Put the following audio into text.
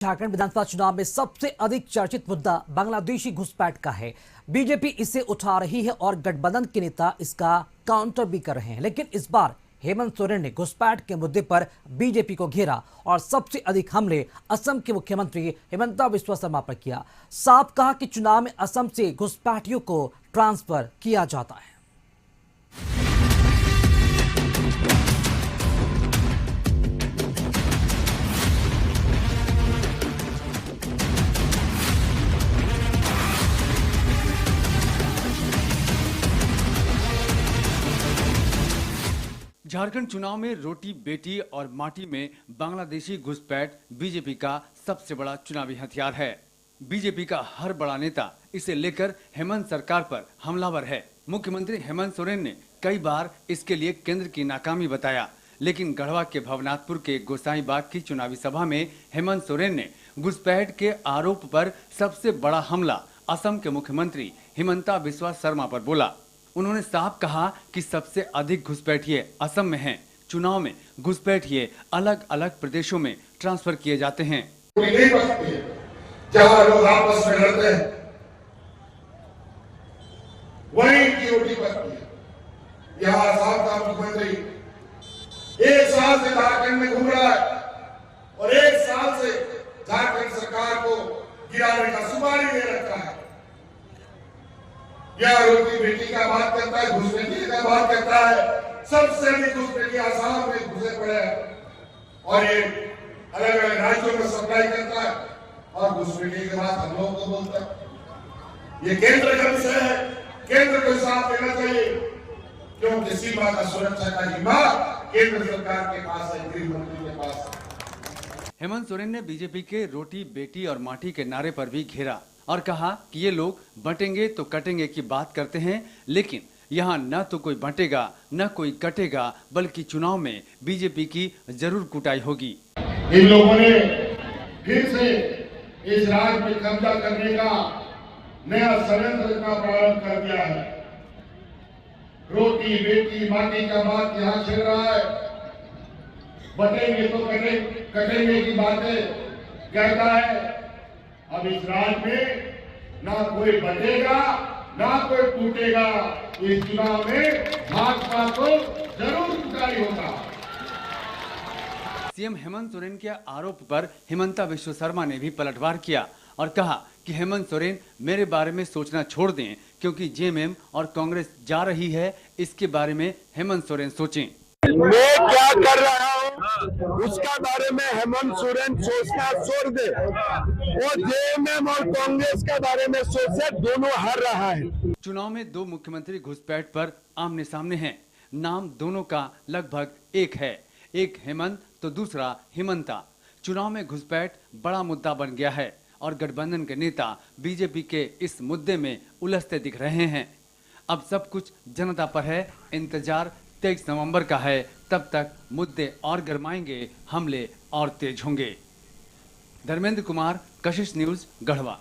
झारखंड विधानसभा चुनाव में सबसे अधिक चर्चित मुद्दा बांग्लादेशी घुसपैठ का है। बीजेपी इसे उठा रही है और गठबंधन के नेता इसका काउंटर भी कर रहे हैं। लेकिन इस बार हेमंत सोरेन ने घुसपैठ के मुद्दे पर बीजेपी को घेरा और सबसे अधिक हमले असम के मुख्यमंत्री हिमंता बिस्वा शर्मा पर किया। साफ कहा कि चुनाव में असम से घुसपैठियों को ट्रांसफर किया जाता है। झारखंड चुनाव में रोटी बेटी और माटी में बांग्लादेशी घुसपैठ बीजेपी का सबसे बड़ा चुनावी हथियार है। बीजेपी का हर बड़ा नेता इसे लेकर हेमंत सरकार पर हमलावर है। मुख्यमंत्री हेमंत सोरेन ने कई बार इसके लिए केंद्र की नाकामी बताया, लेकिन गढ़वा के भवनाथपुर के गोसाईबाग की चुनावी सभा में हेमंत सोरेन ने घुसपैठ के आरोप पर सबसे बड़ा हमला असम के मुख्यमंत्री हिमंता बिस्वा शर्मा पर बोला। उन्होंने साफ कहा कि सबसे अधिक घुसपैठिए असम में हैं। चुनाव में घुसपैठिए अलग अलग प्रदेशों में ट्रांसफर किए जाते हैं। जहां लोग आपस में लड़ते हैं वहीं की रोटी बनती है। यहाँ आसाम का मुख्यमंत्री 1 साल से झारखंड में घूम रहा है और 1 साल से झारखंड सरकार को गिराने का सुपारी दे रखा है। यह रोटी बेटी का बात करता है, घुसपैठी का बात करता है। सबसे अधिक घुसपैठी आसाम में घुसे पड़े हैं और ये अलग अलग राज्यों में सप्लाई करता है और घुसपैठी के बाद हम लोगों को बोलता है। ये केंद्र का विषय है, केंद्र को साथ देना चाहिए, क्योंकि सीमा का सुरक्षा का जिम्मा केंद्र सरकार के पास है, गृह मंत्री के पास है। हेमंत सोरेन ने बीजेपी के रोटी बेटी और माटी के नारे पर भी घेरा और कहा कि ये लोग बंटेंगे तो कटेंगे की बात करते हैं, लेकिन यहाँ न तो कोई बंटेगा न कोई कटेगा, बल्कि चुनाव में बीजेपी की जरूर कुटाई होगी। इन लोगों ने फिर से इस राज्य में कब्जा करने का नया षड्यंत्र का प्रारंभ कर दिया है। रोटी बेटी माटी का बात यहाँ चल रहा है। बटेंगे तो कटेंगे की बातें कहता है। अब इस राज्य में ना कोई बटेगा ना कोई टूटेगा। इस चुनाव में भाजपा को जरूर कुटाई होगा। सीएम हेमंत सोरेन के आरोप पर हिमंता बिस्वा शर्मा ने भी पलटवार किया और कहा कि हेमंत सोरेन मेरे बारे में सोचना छोड़ दें, क्योंकि जेएमएम और कांग्रेस जा रही है, इसके बारे में हेमंत सोरेन सोचें। मैं क्या कर रहा हूँ उसका बारे में हेमंत सोरेन सोचना छोड़ दे और जेएमएम और कांग्रेस के बारे में सोचे। दोनों हार रहा है। चुनाव में 2 मुख्यमंत्री घुसपैठ पर आमने सामने हैं। नाम दोनों का लगभग एक है, एक हेमंत तो दूसरा हिमंता। चुनाव में घुसपैठ बड़ा मुद्दा बन गया है और गठबंधन के नेता बीजेपी के इस मुद्दे में उलझते दिख रहे हैं। अब सब कुछ जनता पर है। इंतजार 23 नवंबर का है। तब तक मुद्दे और गरमाएंगे, हमले और तेज होंगे। धर्मेंद्र कुमार, कशिश न्यूज, गढ़वा।